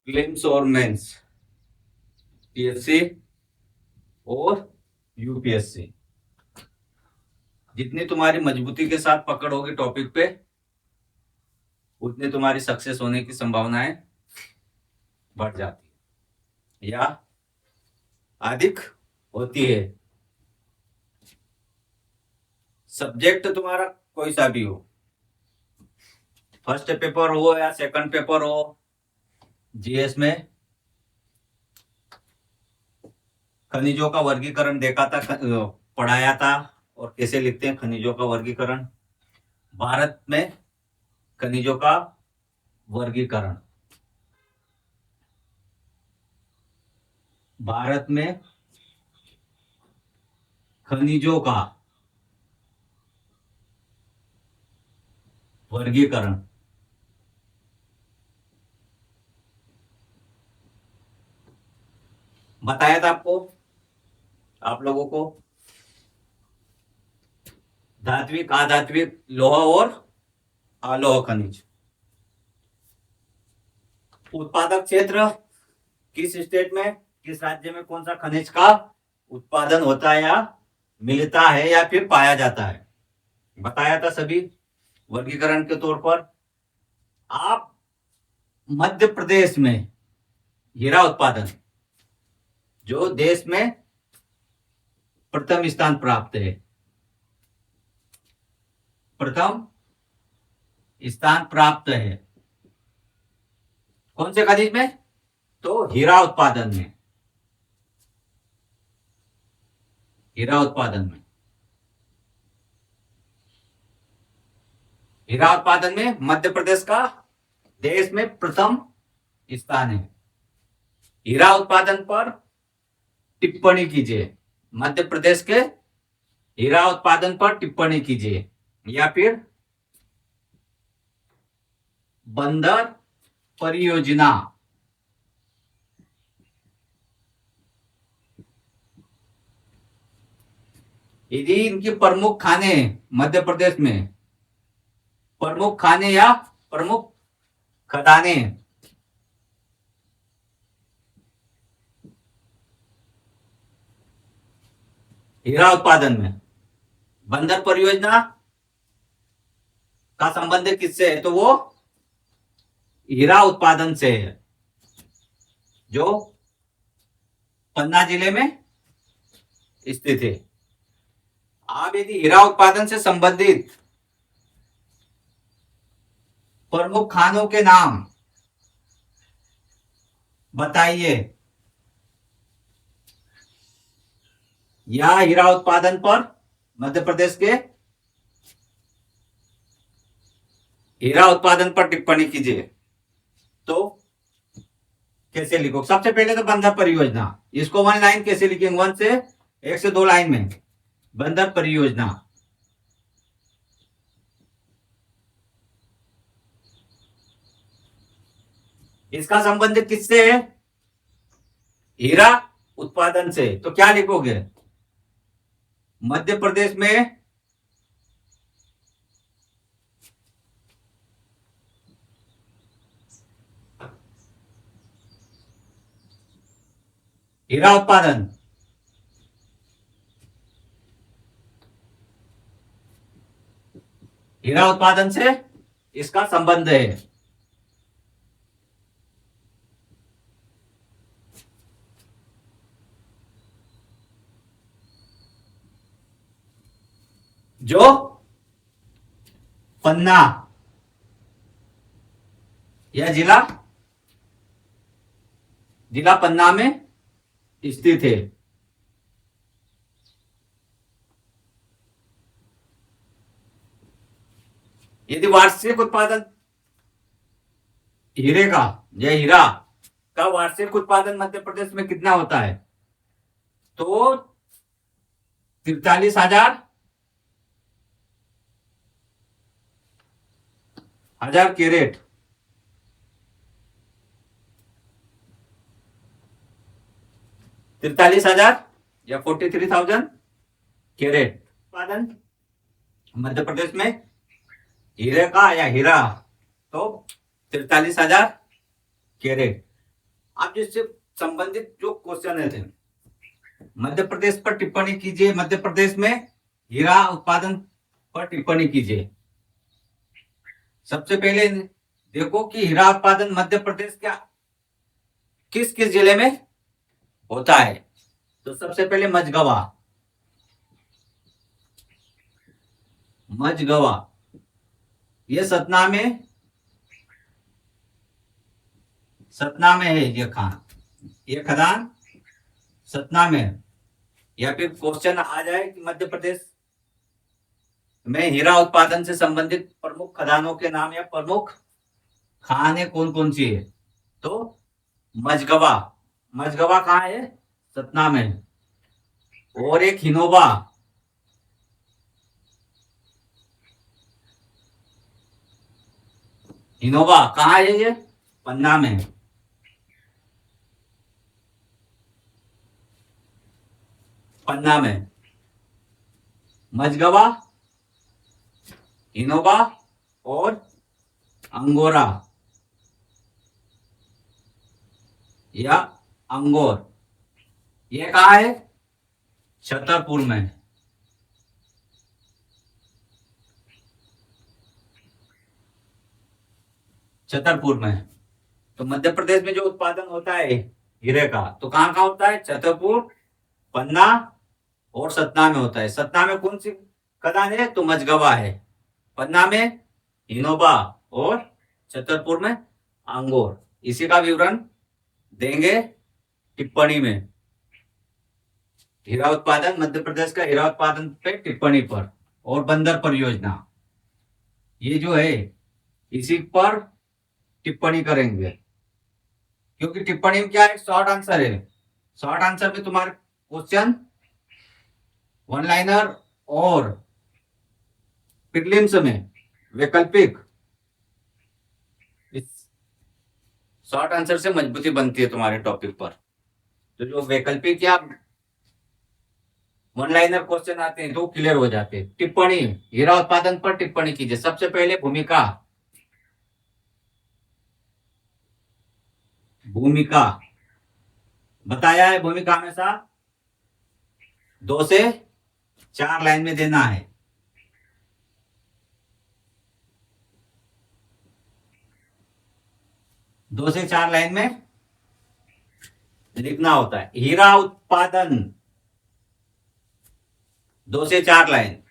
Prelims और mains, PSC और UPSC, जितनी तुम्हारी मजबूती के साथ पकड़ होगी टॉपिक पे, उतनी तुम्हारी सक्सेस होने की संभावनाएं बढ़ जाती है या अधिक होती है। सब्जेक्ट तुम्हारा कोई सा भी हो, फर्स्ट पेपर हो या सेकंड पेपर हो, जीएस में खनिजों का वर्गीकरण देखा था, पढ़ाया था, और कैसे लिखते हैं खनिजों का वर्गीकरण। भारत में खनिजों का वर्गीकरण, भारत में खनिजों का वर्गीकरण। बताया था आपको, आप लोगों को, धात्विक, अधात्विक, लोहा और अलोह खनिज। उत्पादक क्षेत्र, किस स्टेट में, किस राज्य में कौन सा खनिज का उत्पादन होता है या मिलता है या फिर पाया जाता है, बताया था सभी वर्गीकरण के तौर पर। आप मध्य प्रदेश में हीरा उत्पादन, जो देश में प्रथम स्थान प्राप्त है, प्रथम स्थान प्राप्त है, कौन से खनिज में, तो हीरा उत्पादन में, हीरा उत्पादन में, हीरा उत्पादन में मध्य प्रदेश का देश में प्रथम स्थान है। हीरा उत्पादन पर टिप्पणी कीजिए, मध्य प्रदेश के हीरा उत्पादन पर टिप्पणी कीजिए, या फिर बंदर परियोजना, यदि इनकी प्रमुख खाने मध्य प्रदेश में, प्रमुख खाने या प्रमुख खदाने, हीरा उत्पादन में बंदर परियोजना का संबंध किससे है, तो वो हीरा उत्पादन से है, जो पन्ना जिले में स्थित है। आप यदि हीरा उत्पादन से संबंधित प्रमुख खानों के नाम बताइए, या हीरा उत्पादन पर मध्य प्रदेश के हीरा उत्पादन पर टिप्पणी कीजिए, तो कैसे लिखो। सबसे पहले तो बंदर परियोजना, इसको वन लाइन कैसे लिखेंगे, वन से एक से दो लाइन में, बंदर परियोजना। इसका संबंध किससे है, हीरा उत्पादन से, तो क्या लिखोगे, मध्य प्रदेश में हीरा उत्पादन, हीरा उत्पादन से इसका संबंध है। जो पन्ना यह जिला, जिला पन्ना में स्थित है। यदि वार्षिक उत्पादन हीरे का, यह हीरा का वार्षिक उत्पादन मध्य प्रदेश में कितना होता है, तो 43,000 कैरेट, 43,000 या 43,000 कैरेट उत्पादन मध्य प्रदेश में हीरे का या हीरा, तो 43,000 कैरेट। आप जिससे संबंधित जो क्वेश्चन है थे, मध्य प्रदेश पर टिप्पणी कीजिए, मध्य प्रदेश में हीरा उत्पादन पर टिप्पणी कीजिए। सबसे पहले देखो कि हीरा उत्पादन मध्य प्रदेश क्या किस किस जिले में होता है। तो सबसे पहले मझगवा, मझगवा ये सतना में है। ये खान, ये खदान सतना में है। या फिर क्वेश्चन आ जाए कि मध्य प्रदेश में हीरा उत्पादन से संबंधित प्रमुख खदानों के नाम या प्रमुख खानें कौन कौन सी है, तो मझगवा, मझगवा कहाँ है, सतना में है। और एक हिनोबा, हिनोबा कहाँ है, ये पन्ना में है। पन्ना में मझगवा, हिनोबा और अंगोरा या अंगोर, ये कहाँ है, छतरपुर में। छतरपुर में। तो मध्य प्रदेश में जो उत्पादन होता है हीरे का, तो कहाँ कहाँ होता है, छतरपुर, पन्ना और सतना में होता है। सतना में कौन सी खदान है, तो मझगवा है। पन्ना में हिनोबा और छतरपुर में अंगोर। इसी का विवरण देंगे टिप्पणी में। हीरा उत्पादन, मध्य प्रदेश का हीरा उत्पादन पे टिप्पणी पर और बंदर परियोजना, ये जो है इसी पर टिप्पणी करेंगे। क्योंकि टिप्पणी में क्या है, शॉर्ट आंसर है। शॉर्ट आंसर में तुम्हारे क्वेश्चन वन लाइनर और प्रीलिम्स में वैकल्पिक, इस शॉर्ट आंसर से मजबूती बनती है तुम्हारे टॉपिक पर। तो जो वैकल्पिक या वन लाइनर क्वेश्चन आते हैं तो क्लियर हो जाते हैं। टिप्पणी, हीरा उत्पादन पर टिप्पणी कीजिए। सबसे पहले भूमिका, भूमिका बताया है। भूमिका हमेशा 2 से 4 लाइन में देना है। दो से चार लाइन में लिखना होता है। हीरा उत्पादन 2 से 4 लाइन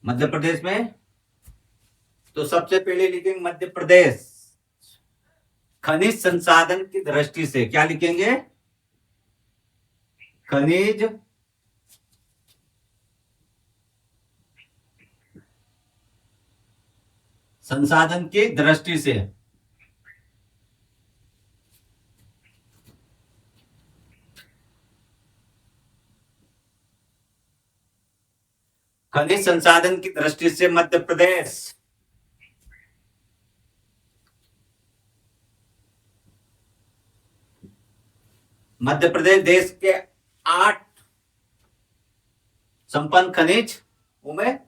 मध्य प्रदेश में। तो सबसे पहले लिखेंगे मध्य प्रदेश खनिज संसाधन की दृष्टि से। क्या लिखेंगे, खनिज संसाधन की दृष्टि से। खनिज संसाधन की दृष्टि से मध्य प्रदेश देश के 8 संपन्न खनिज में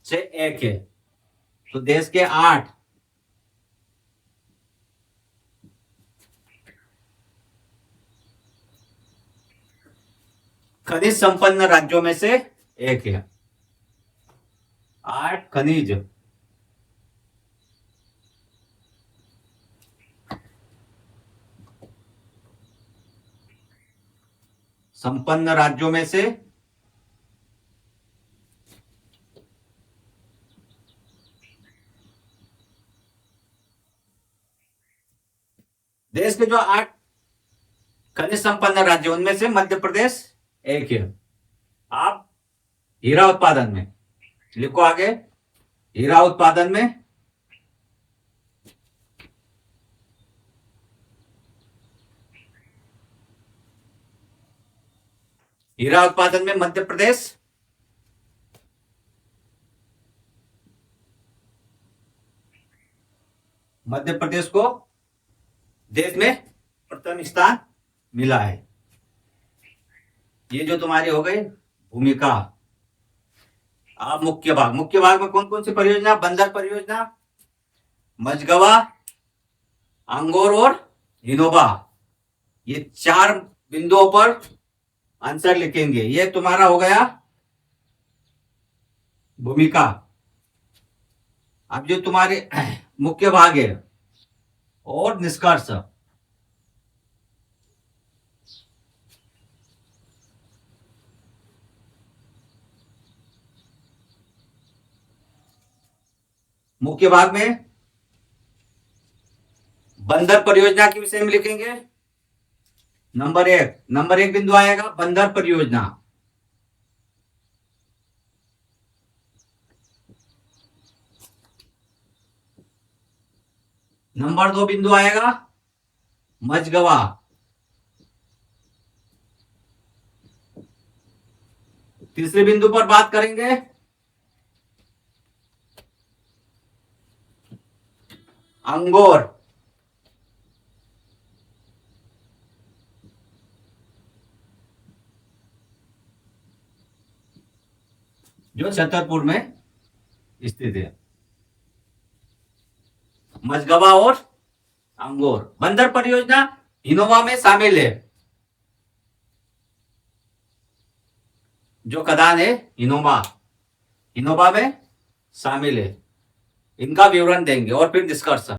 से एक है। तो देश के 8 खनिज संपन्न राज्यों में से एक है। 8 खनिज संपन्न राज्यों में से देश के जो 8 खनिज संपन्न राज्य, उनमें से मध्य प्रदेश एक है। आप हीरा उत्पादन में लिखो आगे, हीरा उत्पादन में मध्य प्रदेश को देश में प्रथम स्थान मिला है। ये जो तुम्हारी हो गई भूमिका। अब मुख्य भाग में कौन कौन सी परियोजना, बंदर परियोजना, मझगवा, अंगोर और हिनोबा, ये 4 बिंदुओं पर आंसर लिखेंगे। ये तुम्हारा हो गया भूमिका। अब जो तुम्हारे मुख्य भाग है और निष्कर्ष। मुख्य भाग में बंदर परियोजना के विषय में लिखेंगे। नंबर एक बिंदु आएगा बंदर परियोजना। नंबर 2 बिंदु आएगा मझगवा। तीसरे बिंदु पर बात करेंगे अंगोर। जो छतरपुर में स्थित है। मझगवा और अंगोर बंदर परियोजना हिनोवा में शामिल है। जो खदान है हिनोवा में शामिल है। इनका विवरण देंगे और फिर निष्कर्ष।